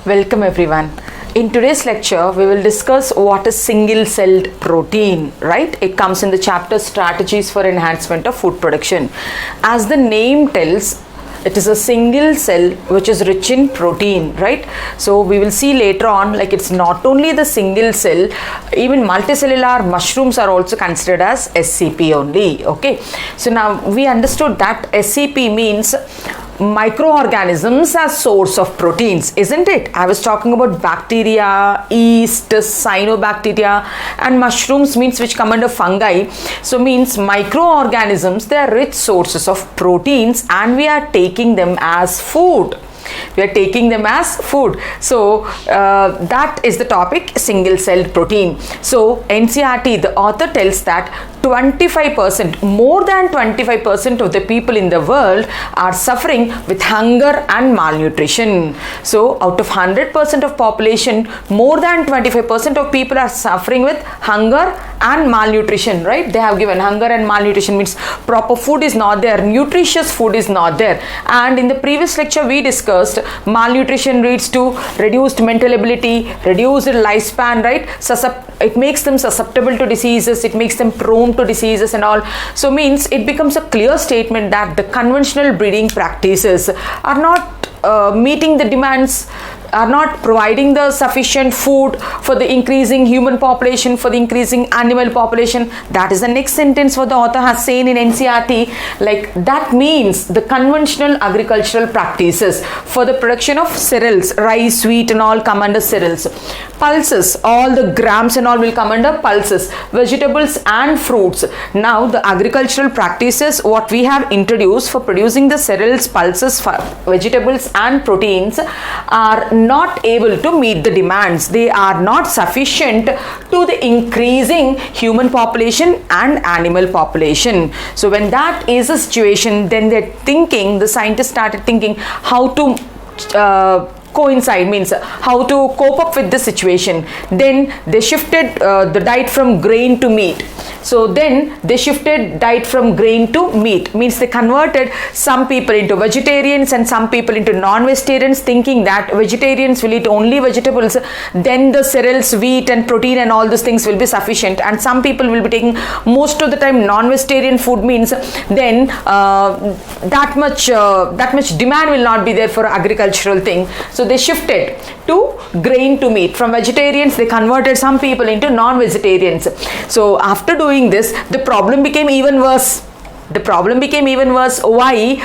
Welcome everyone. In today's lecture, we will discuss what is single-celled protein, right? It comes in the chapter Strategies for Enhancement of Food Production. As the name tells, it is a single cell which is rich in protein, right? So we will see later on, like it's not only the single cell, even multicellular mushrooms are also considered as SCP only, okay? So now we understood that SCP means microorganisms as source of proteins, isn't it? I was talking about bacteria, yeast, cyanobacteria, and mushrooms means which come under fungi. So means microorganisms, they are rich sources of proteins and we are taking them as food. We are taking them as food. So that is the topic, single-celled protein. So NCERT, the author tells that 25%, more than 25% of the people in the world are suffering with hunger and malnutrition. So out of 100% of population, more than 25% of people are suffering with hunger and malnutrition, right? They have given hunger and malnutrition means proper food is not there, nutritious food is not there. And in the previous lecture we discussed malnutrition leads to reduced mental ability, reduced lifespan, right? It makes them susceptible to diseases, it makes them prone to diseases and all. So means it becomes a clear statement that the conventional breeding practices are not meeting the demands, are not providing the sufficient food for the increasing human population, for the increasing animal population. That is the next sentence what the author has said in NCERT. Like that means the conventional agricultural practices for the production of cereals, rice, wheat and all come under cereals. Pulses, all the grams and all will come under pulses. Vegetables and fruits. Now the agricultural practices what we have introduced for producing the cereals, pulses, vegetables and proteins are not able to meet the demands. They are not sufficient to the increasing human population and animal population. So when that is a situation, then the scientists started thinking how to coincide, means how to cope up with the situation. Then they shifted the diet from grain to meat. So then they shifted diet from grain to meat, means they converted some people into vegetarians and some people into non-vegetarians, thinking that vegetarians will eat only vegetables, then the cereals, wheat and protein and all these things will be sufficient, and some people will be taking most of the time non-vegetarian food, means then that much demand will not be there for agricultural thing. So they shifted to grain to meat. From vegetarians they converted some people into non-vegetarians. So after doing this, the problem became even worse. Why?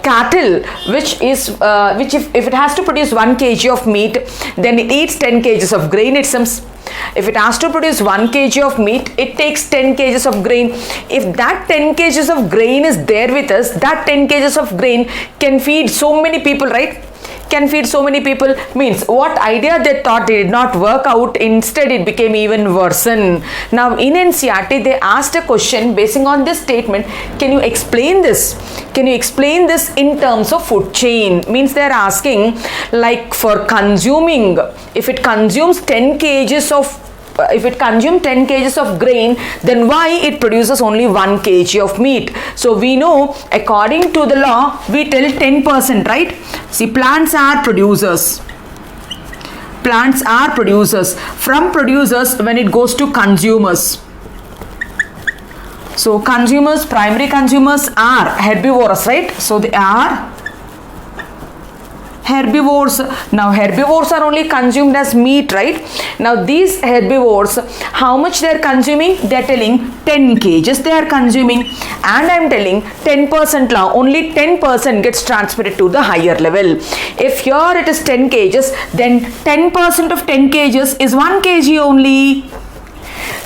Cattle, which if it has to produce 1 kg of meat, then it eats 10 kgs of grain. If it has to produce 1 kg of meat, it takes 10 kgs of grain. If that 10 kgs of grain is there with us, that 10 kgs of grain can feed so many people, right? Can feed so many people, means what idea they thought did not work out, instead it became even worsen. Now in NCERT they asked a question basing on this statement, can you explain this? Can you explain this in terms of food chain? Means they are asking, like for consuming, if it consumes 10 kgs of grain, then why it produces only 1 kg of meat? So we know according to the law we tell 10%, right? See, plants are producers. From producers when it goes to consumers. So consumers, primary consumers are herbivores, right? So they are herbivores. Now herbivores are only consumed as meat, right? Now these herbivores, how much they are consuming? They are telling 10 kgs they are consuming, and I am telling 10% law, only 10% gets transmitted to the higher level. If here it is 10 kgs, then 10% of 10 kgs is 1 kg only.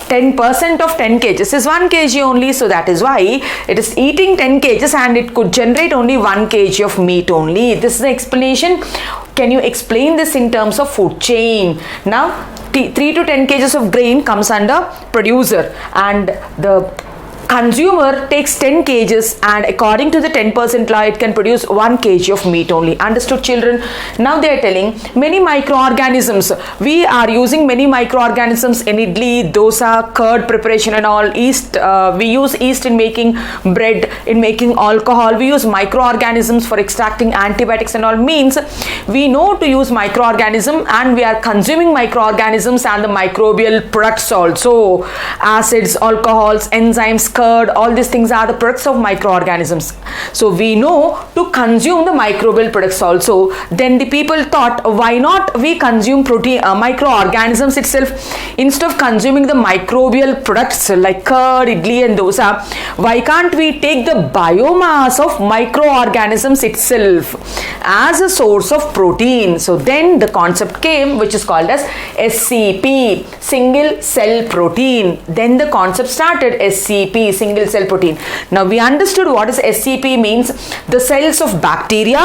10% of 10 kgs is 1 kg only, so that is why it is eating 10 kgs and it could generate only 1 kg of meat only. This is the explanation. Can you explain this in terms of food chain? Now 3 to 10 kgs of grain comes under producer, and the consumer takes 10 kgs and according to the 10% law it can produce 1 kg of meat only. Understood, children? Now they are telling many microorganisms. We are using many microorganisms in idli, dosa, curd preparation and all. Yeast, we use yeast in making bread, in making alcohol. We use microorganisms for extracting antibiotics and all. Means we know to use microorganism and we are consuming microorganisms and the microbial products also. Acids, alcohols, enzymes, curd, all these things are the products of microorganisms. So we know to consume the microbial products also. Then the people thought, why not we consume protein, microorganisms itself instead of consuming the microbial products like curd, idli and dosa. Why can't we take the biomass of microorganisms itself as a source of protein? So then the concept came, which is called as SCP, single cell protein. Then the concept started, SCP, single cell protein. Now we understood what is SCP means. The cells of bacteria,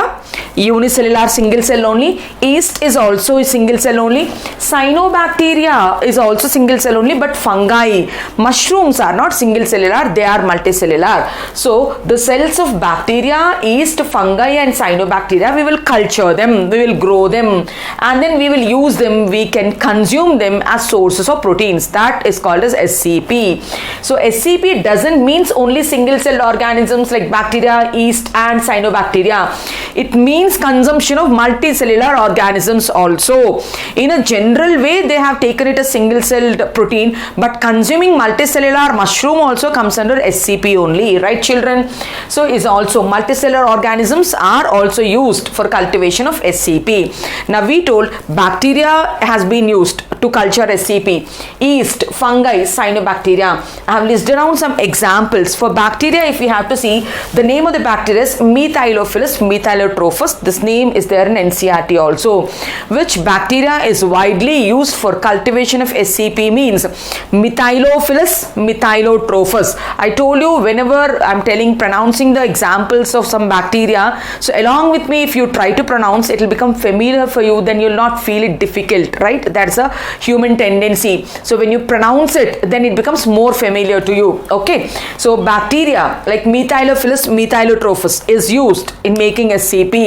unicellular, single cell only. Yeast is also a single cell only. Cyanobacteria is also single cell only, but fungi, mushrooms are not single cellular, they are multicellular. So the cells of bacteria, yeast, fungi and cyanobacteria, we will culture them, we will grow them and then we will use them, we can consume them as sources of proteins. That is called as SCP. So SCP doesn't means only single cell organisms like bacteria, yeast and cyanobacteria. It means consumption of multicellular organisms also. In a general way they have taken it as single celled protein, but consuming multicellular mushroom also comes under SCP only, right children? So is also multicellular organisms are also used for cultivation of SCP. Now we told bacteria has been used to culture SCP, yeast, fungi, cyanobacteria. I have listed down some examples. For bacteria, if we have to see, the name of the bacteria is Methylophilus methylotrophus. This name is there in NCERT also. Which bacteria is widely used for cultivation of SCP means Methylophilus methylotrophus. I told you whenever I'm pronouncing the examples of some bacteria, so along with me if you try to pronounce, it will become familiar for you, then you'll not feel it difficult, right? That's a human tendency. So when you pronounce it, then it becomes more familiar to you. Okay, so bacteria like Methylophilus methylotrophus is used in making SCP.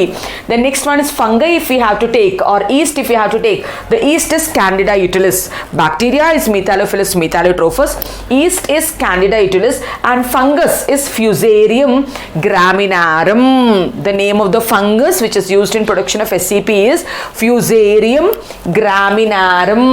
The next one is fungi if we have to take, or yeast if we have to take. The yeast is Candida utilis. Bacteria is Methylophilus methylotrophus. Yeast is Candida utilis and fungus is Fusarium graminearum. The name of the fungus which is used in production of SCP is Fusarium graminearum.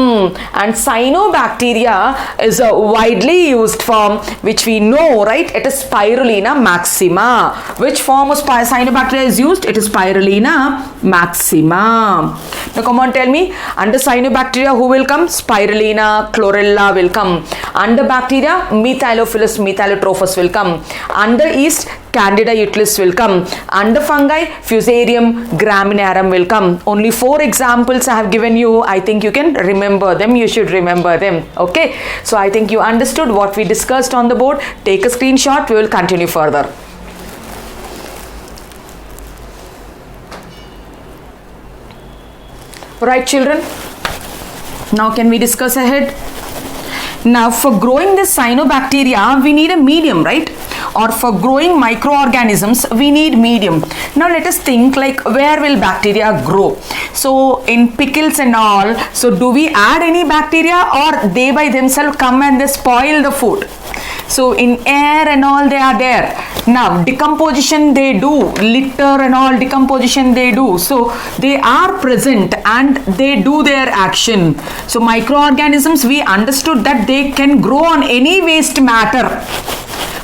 And cyanobacteria is a widely used form which we know, right? It is Spirulina maxima. Which form of cyanobacteria is used? It is Spirulina maxima. Now come on, tell me, under cyanobacteria who will come? Spirulina, chlorella will come. Under bacteria, Methylophilus methylotrophus will come. Under yeast, Candida utilis will come. Under fungi, Fusarium graminearum will come. Only 4 examples I have given you. I think you can remember them. You should remember them. Okay. So I think you understood what we discussed on the board. Take a screenshot. We will continue further. Right, children. Now can we discuss ahead? Now for growing this cyanobacteria, we need a medium, right? Or for growing microorganisms, we need medium. Now let us think like where will bacteria grow? So in pickles and all, so do we add any bacteria or they by themselves come and they spoil the food? So in air and all they are there. Now decomposition they do, litter and all decomposition they do. So they are present and they do their action. So microorganisms, we understood that they can grow on any waste matter.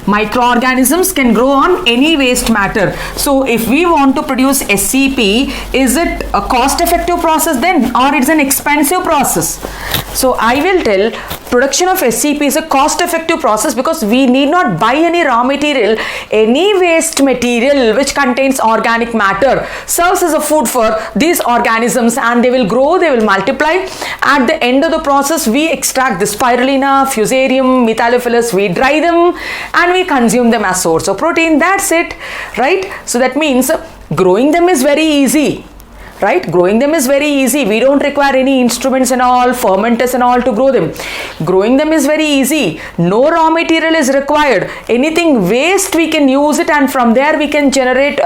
Microorganisms can grow on any waste matter. So if we want to produce SCP, is it a cost effective process then or it's an expensive process? So I will tell production of SCP is a cost effective process because we need not buy any raw material. Any waste material which contains organic matter serves as a food for these organisms and they will grow, they will multiply. At the end of the process, we extract the Spirulina, Fusarium, Methylophilus, we dry them and we consume them as source of protein. That's it, right? So that means growing them is very easy. right? Growing them is very easy. We don't require any instruments and all, fermenters and all to grow them. Growing them is very easy. No raw material is required. Anything waste we can use it, and from there we can generate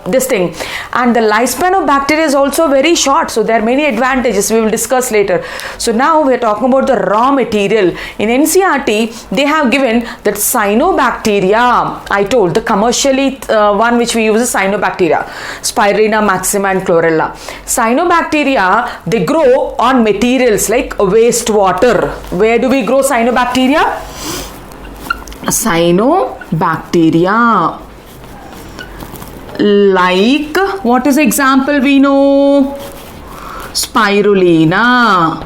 this thing. And the lifespan of bacteria is also very short. So there are many advantages we will discuss later. So now we are talking about the raw material. In NCERT, they have given that cyanobacteria. I told the commercially one which we use is cyanobacteria, Spirulina maxima and chlorella. Cyanobacteria, they grow on materials like wastewater. Where do we grow cyanobacteria? Cyanobacteria, like, what is the example we know? Spirulina.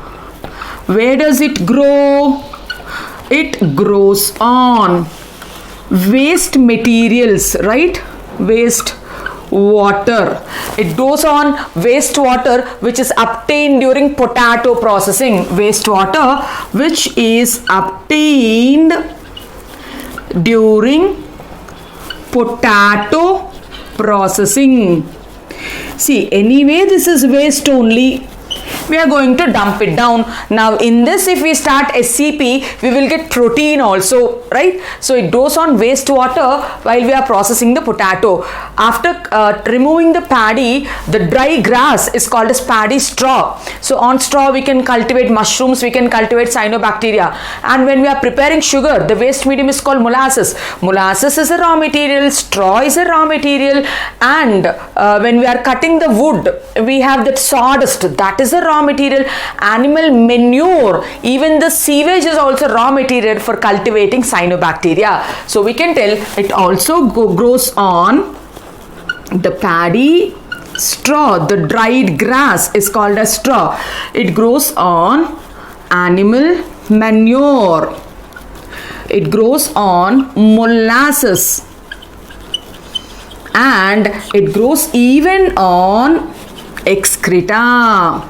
Where does it grow? It grows on waste materials, right? Waste water. It goes on wastewater which is obtained during potato processing. Wastewater which is obtained during potato processing. See, anyway this is waste only. We are going to dump it down. Now in this, if we start SCP, we will get protein also, right? So it goes on wastewater while we are processing the potato. After removing the paddy, the dry grass is called as paddy straw. So on straw we can cultivate mushrooms, we can cultivate cyanobacteria. And when we are preparing sugar, the waste medium is called molasses. Molasses is a raw material, straw is a raw material, and when we are cutting the wood, we have that sawdust, that is a raw material. Animal manure, even the sewage is also raw material for cultivating cyanobacteria. So we can tell it also grows on the paddy straw. The dried grass is called as straw. It grows on animal manure. It grows on molasses, and it grows even on excreta.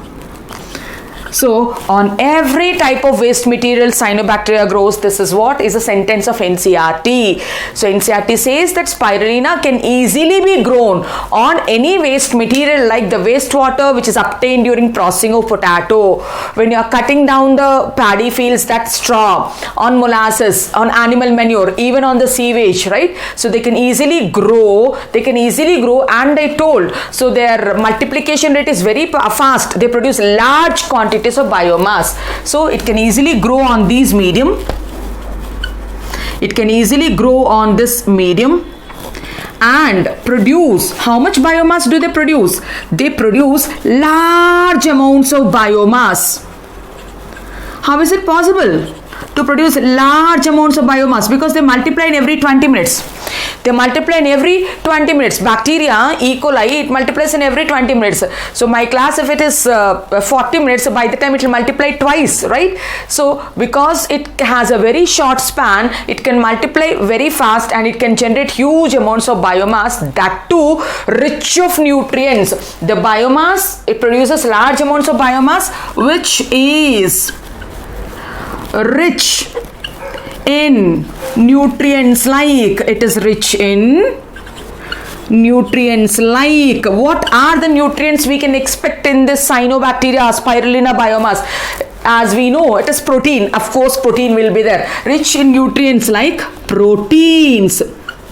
So on every type of waste material cyanobacteria grows. This is what is a sentence of NCERT. So NCERT says that spirulina can easily be grown on any waste material like the wastewater which is obtained during processing of potato. When you are cutting down the paddy fields, that straw, on molasses, on animal manure, even on the sewage, right? So they can easily grow. And I told, so their multiplication rate is very fast. They produce large quantities of biomass. So it can easily grow on these medium. It can easily grow on this medium and produce. How much biomass do they produce? They produce large amounts of biomass. How is it possible to produce large amounts of biomass? Because they multiply in every 20 minutes. Bacteria, E. coli, it multiplies in every 20 minutes. So my class, if it is 40 minutes, by the time it will multiply twice, right? So because it has a very short span, it can multiply very fast and it can generate huge amounts of biomass, that too rich of nutrients. The biomass, it produces large amounts of biomass which is rich in nutrients, like it is rich in nutrients like. What are the nutrients we can expect in this cyanobacteria spirulina biomass? As we know, it is protein. Of course protein will be there. Rich in nutrients like proteins.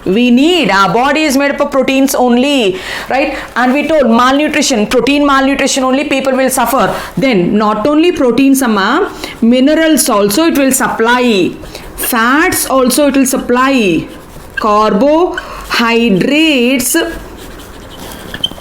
We need, our body is made up of proteins only, right? And we told malnutrition, protein malnutrition only, people will suffer. Then not only proteins, minerals also it will supply, fats also it will supply, carbohydrates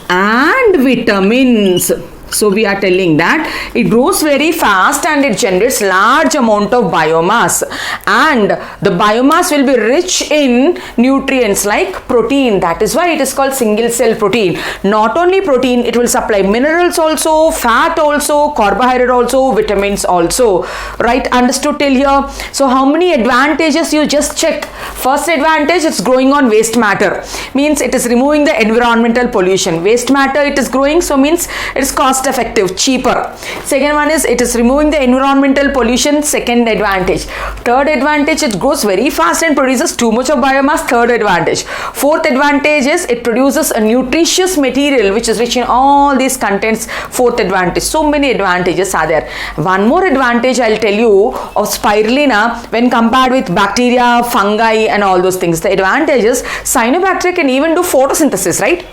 and vitamins. So we are telling that it grows very fast and it generates large amount of biomass, and the biomass will be rich in nutrients like protein. That is why it is called single cell protein. Not only protein, it will supply minerals also, fat also, carbohydrate also, vitamins also, right? Understood till here? So how many advantages you just check? First advantage, it's growing on waste matter, means it is removing the environmental pollution. Waste matter it is growing, so means it is costing cost effective, cheaper. Second one is it is removing the environmental pollution, second advantage. Third advantage, it grows very fast and produces too much of biomass, third advantage. Fourth advantage is it produces a nutritious material which is rich in all these contents, fourth advantage. So many advantages are there. One more advantage I'll tell you of spirulina when compared with bacteria, fungi and all those things. The advantage is cyanobacteria can even do photosynthesis, right?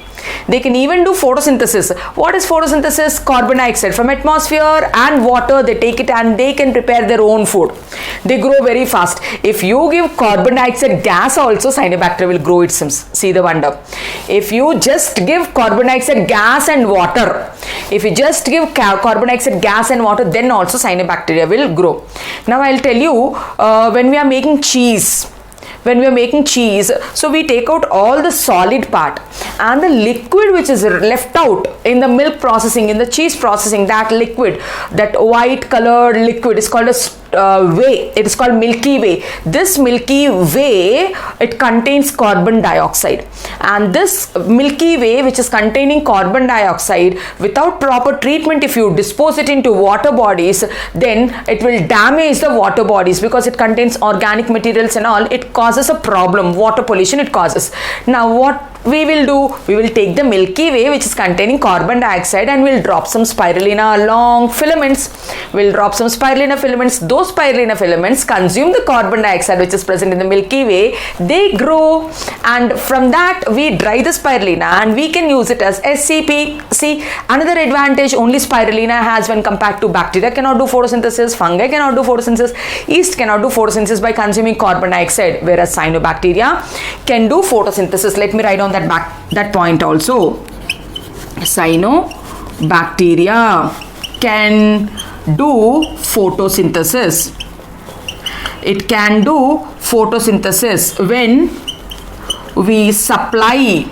They can even do photosynthesis. What is photosynthesis? Carbon dioxide from atmosphere and water, they take it and they can prepare their own food. They grow very fast. If you give carbon dioxide gas also, cyanobacteria will grow, it seems. See the wonder. If you just give carbon dioxide gas and water, if you just give carbon dioxide gas and water, then also cyanobacteria will grow. Now I'll tell you, when we are making cheese, so we take out all the solid part and the liquid which is left out in the milk processing, in the cheese processing, that liquid, that white colored liquid is called a whey. It is called Milky Way. This Milky Way, it contains carbon dioxide, and this Milky Way which is containing carbon dioxide, without proper treatment, if you dispose it into water bodies, then it will damage the water bodies because it contains organic materials and all. It causes a problem, water pollution it causes. Now what we will do, we will take the Milky Way which is containing carbon dioxide and we'll drop some spirulina long filaments. We'll drop some spirulina filaments. Those spirulina filaments consume the carbon dioxide which is present in the Milky Way. They grow, and from that we dry the spirulina and we can use it as SCP. See, another advantage only spirulina has when compared to bacteria cannot do photosynthesis, fungi cannot do photosynthesis, yeast cannot do photosynthesis by consuming carbon dioxide, whereas cyanobacteria can do photosynthesis. Let me write down that point also. Cyanobacteria can do photosynthesis. It can do photosynthesis when we supply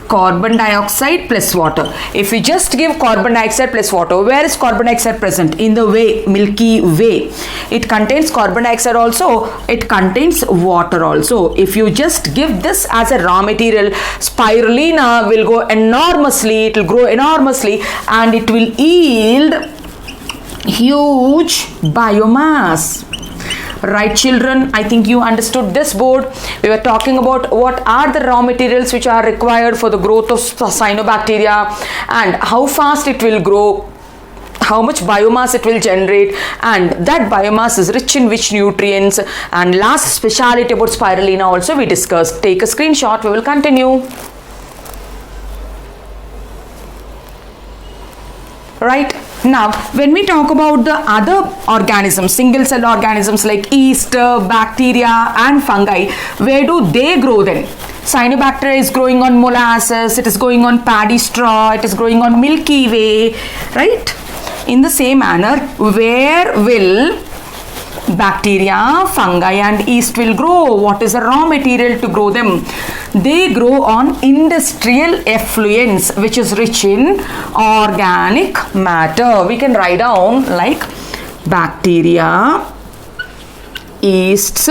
carbon dioxide plus water. If we just give carbon dioxide plus water, where is carbon dioxide present? In the way, Milky Way. It contains carbon dioxide also, it contains water also. If you just give this as a raw material, spirulina will go enormously, it will grow enormously and it will yield huge biomass. Right children, I think you understood this board. We were talking about what are the raw materials which are required for the growth of cyanobacteria and how fast it will grow, how much biomass it will generate, and that biomass is rich in which nutrients, and last speciality about spirulina also we discussed. Take a screenshot, we will continue. Right. Now, when we talk about the other organisms, single cell organisms like yeast, bacteria and fungi, where do they grow then? Cyanobacteria is growing on molasses, it is growing on paddy straw, it is growing on Milky Way, right? In the same manner, where will bacteria, fungi and yeast will grow? What is the raw material to grow them? They grow on industrial effluents which is rich in organic matter. We can write down like bacteria, yeasts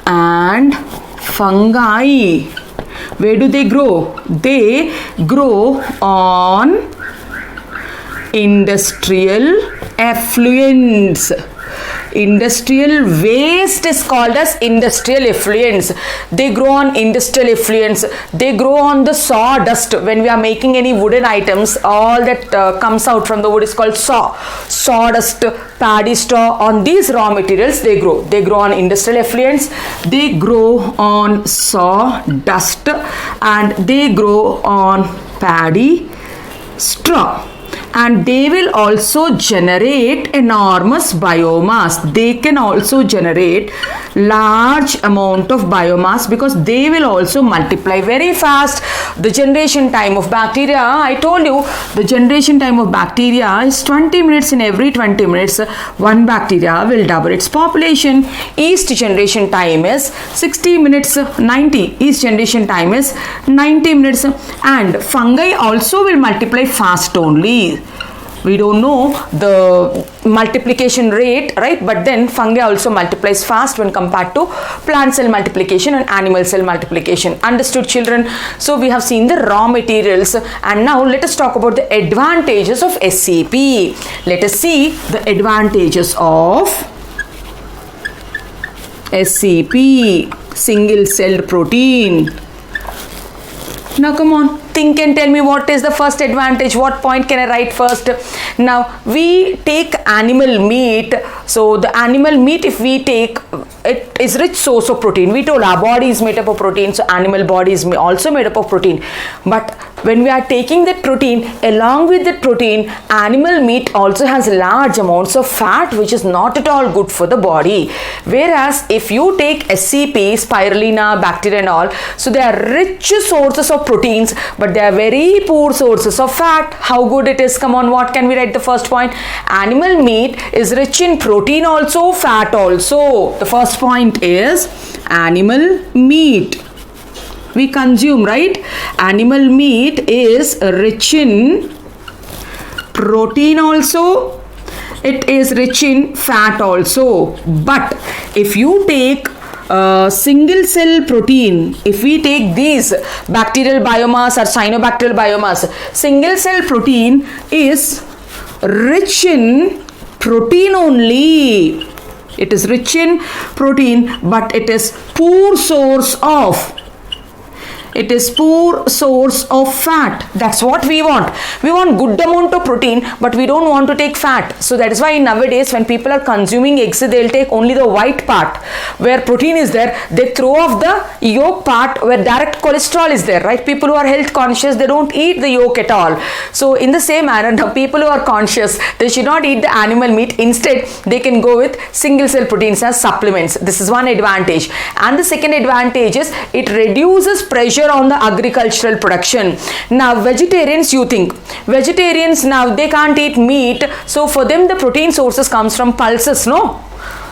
and fungi. Where do they grow? They grow on industrial effluents. Industrial waste is called as industrial effluents. They grow on industrial effluents. They grow on the sawdust. When we are making any wooden items, all that comes out from the wood is called sawdust, paddy straw. On these raw materials they grow. They grow on industrial effluents, they grow on sawdust and they grow on paddy straw. And they will also generate enormous biomass. They can also generate large amount of biomass because they will also multiply very fast. The generation time of bacteria, I told you, the generation time of bacteria is 20 minutes. In every 20 minutes, one bacteria will double its population. Yeast generation time is 60 minutes, 90. Yeast generation time is 90 minutes. And fungi also will multiply fast only. We don't know the multiplication rate, right? But then fungi also multiplies fast when compared to plant cell multiplication and animal cell multiplication. Understood, children? So we have seen the raw materials, and now let us talk about the advantages of SCP. Let us see the advantages of SCP, single celled protein. Now come on, think and tell me what is the first advantage. What point can I write first? Now we take animal meat. So the animal meat, if we take, it is rich source of protein. We told our body is made up of protein, so animal body is also made up of protein. But when we are taking that protein, along with that protein, animal meat also has large amounts of fat, which is not at all good for the body. Whereas if you take SCP, spirulina, bacteria and all, so they are rich sources of proteins, but they are very poor sources of fat. How good it is? Come on, what can we write the first point? Animal meat is rich in protein also, fat also. The first point is animal meat we consume, right? Animal meat is rich in protein also, it is rich in fat also. But if you take single cell protein, if we take these bacterial biomass or cyanobacterial biomass, single cell protein is rich in protein only. It is rich in protein, but it is poor source of fat. That's what we want. We want good amount of protein, but we don't want to take fat. So that is why nowadays when people are consuming eggs, they'll take only the white part where protein is there. They throw off the yolk part where direct cholesterol is there, right? People who are health conscious, they don't eat the yolk at all. So in the same manner, the people who are conscious, they should not eat the animal meat. Instead, they can go with single cell proteins as supplements. This is one advantage. And the second advantage is it reduces pressure on the agricultural production. Now vegetarians, you think vegetarians, now they can't eat meat, so for them the protein sources comes from pulses, no?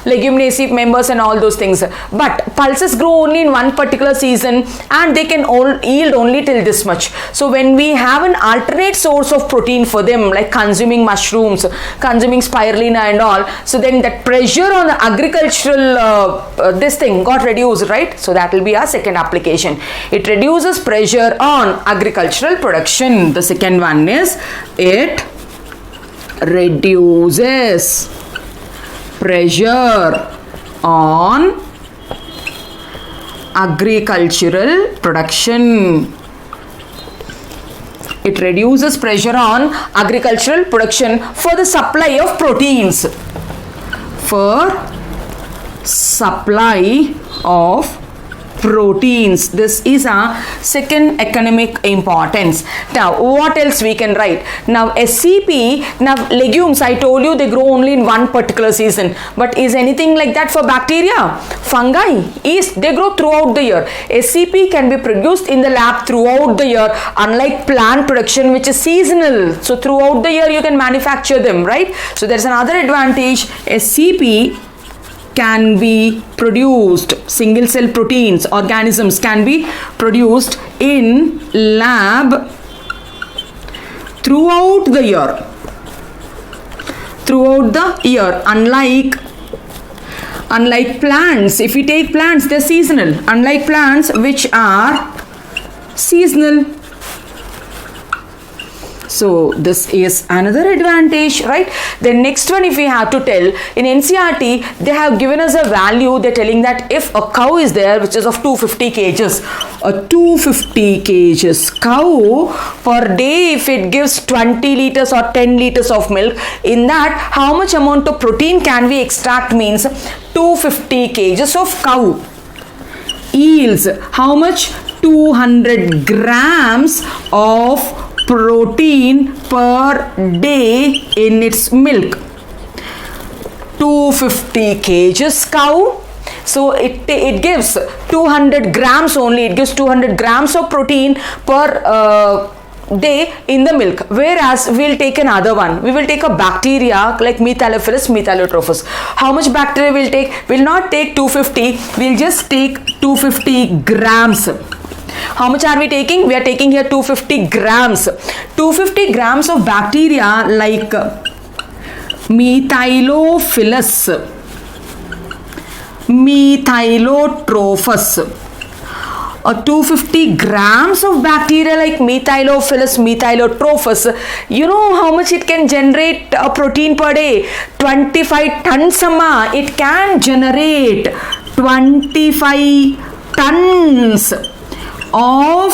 Leguminaceae members and all those things, but pulses grow only in one particular season and they can all yield only till this much. So when we have an alternate source of protein for them, like consuming mushrooms, consuming spirulina and all, so then that pressure on the agricultural this thing got reduced, right? So that will be our second application. It reduces pressure on agricultural production. The second one is it reduces pressure on agricultural production. It reduces pressure on agricultural production for the supply of proteins. For supply of proteins. This is a second economic importance. Now what else we can write? Now SCP, now legumes, I told you they grow only in one particular season, but is anything like that for bacteria? Fungi, yes, they grow throughout the year. SCP can be produced in the lab throughout the year, unlike plant production which is seasonal. So throughout the year you can manufacture them, right? So there's another advantage. SCP can be produced, single cell proteins, organisms can be produced in lab throughout the year. Throughout the year, unlike plants. If we take plants, they're seasonal. Unlike plants which are seasonal. So this is another advantage, right? The next one, if we have to tell, in NCERT they have given us a value. They're telling that if a cow is there which is of 250 kgs, a 250 kgs cow per day, if it gives 20 liters or 10 liters of milk, in that how much amount of protein can we extract means 250 kgs of cow yields how much? 200 grams of protein per day in its milk. 250 kgs cow, so it gives 200 grams only. It gives 200 grams of protein per day in the milk. Whereas we'll take another one. We will take a bacteria like Methylophilus methylotrophus. How much bacteria we'll take? We'll not take 250. We'll just take 250 grams. How much are we taking? We are taking here 250 grams. 250 grams of bacteria like Methylophilus, Methylotrophus, or 250 grams of bacteria like Methylophilus, Methylotrophus. You know how much it can generate a protein per day? 25 tons amma. It can generate 25 tons of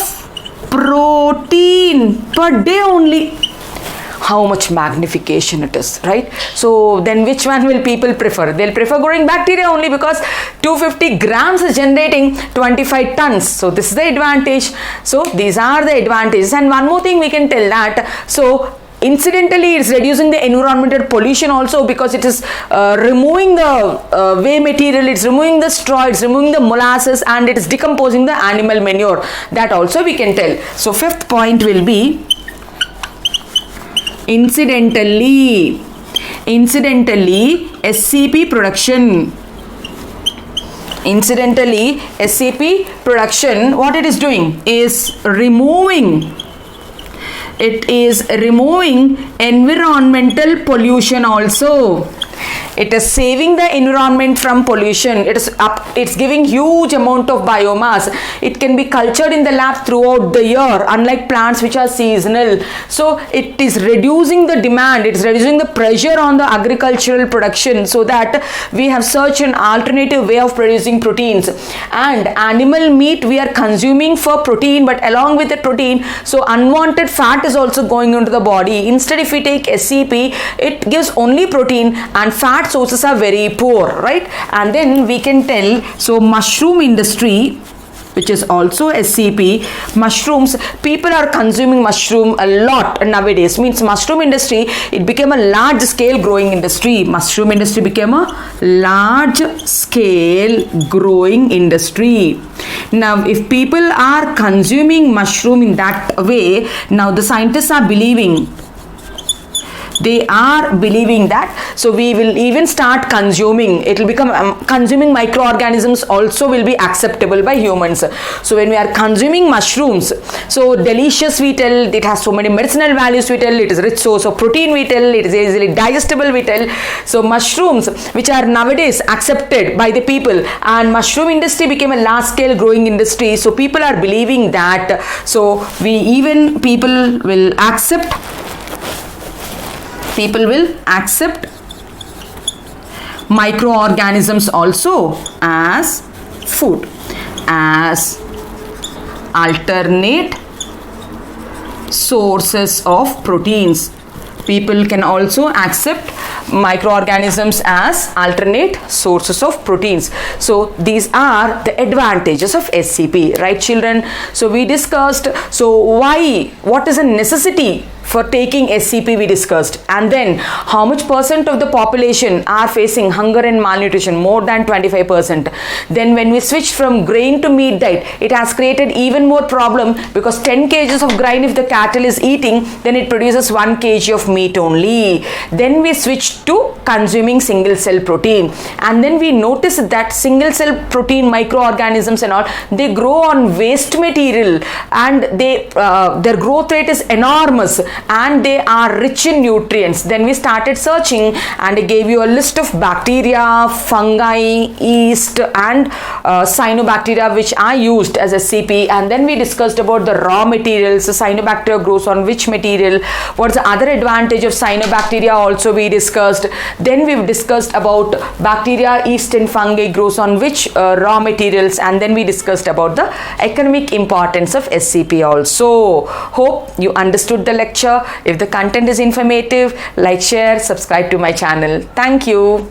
protein per day only. How much magnification it is, right? So then which one will people prefer? They'll prefer growing bacteria only because 250 grams is generating 25 tons. So this is the advantage. So these are the advantages. And one more thing we can tell that, so incidentally it's reducing the environmental pollution also, because it is removing the waste material, it's removing the straw, it's removing the molasses, and it is decomposing the animal manure. That also we can tell. So fifth point will be incidentally SCP production. Incidentally SCP production, what it is doing is removing environmental pollution also. It is saving the environment from pollution. It's giving huge amount of biomass. It can be cultured in the lab throughout the year, unlike plants which are seasonal. So it is reducing the demand, it's reducing the pressure on the agricultural production, so that we have searched an alternative way of producing proteins. And animal meat we are consuming for protein, but along with the protein, so unwanted fat is also going into the body. Instead, if we take SCP, it gives only protein and fat sources are very poor, right? And then we can tell, so mushroom industry, which is also SCP, mushrooms, people are consuming mushroom a lot nowadays. Means mushroom industry, it became a large scale growing industry. Mushroom industry became a large scale growing industry. Now if people are consuming mushroom in that way, now the scientists are believing, that, so we will even start consuming, it will become consuming microorganisms also will be acceptable by humans. So when we are consuming mushrooms, so delicious we tell, it has so many medicinal values we tell, it is rich source of protein we tell, it is easily digestible we tell. So mushrooms which are nowadays accepted by the people, and mushroom industry became a large scale growing industry, so people are believing that, so people will accept microorganisms also as food, as alternate sources of proteins. People can also accept microorganisms as alternate sources of proteins. So these are the advantages of SCP, right children? So we discussed, so what is a necessity for taking SCP we discussed, and then how much percent of the population are facing hunger and malnutrition, more than 25%. Then when we switched from grain to meat diet, it has created even more problem, because 10 kgs of grain if the cattle is eating, then it produces 1 kg of meat only. Then we switched to consuming single cell protein, and then we noticed that single cell protein microorganisms and all, they grow on waste material, and their growth rate is enormous, and they are rich in nutrients. Then we started searching, and I gave you a list of bacteria, fungi, yeast, and cyanobacteria which I used as SCP. And then we discussed about the raw materials. The cyanobacteria grows on which material, what's the other advantage of cyanobacteria also we discussed. Then we've discussed about bacteria, yeast, and fungi grows on which raw materials, and then we discussed about the economic importance of SCP also. Hope you understood the lecture. If the content is informative, like, share, subscribe to my channel. Thank you.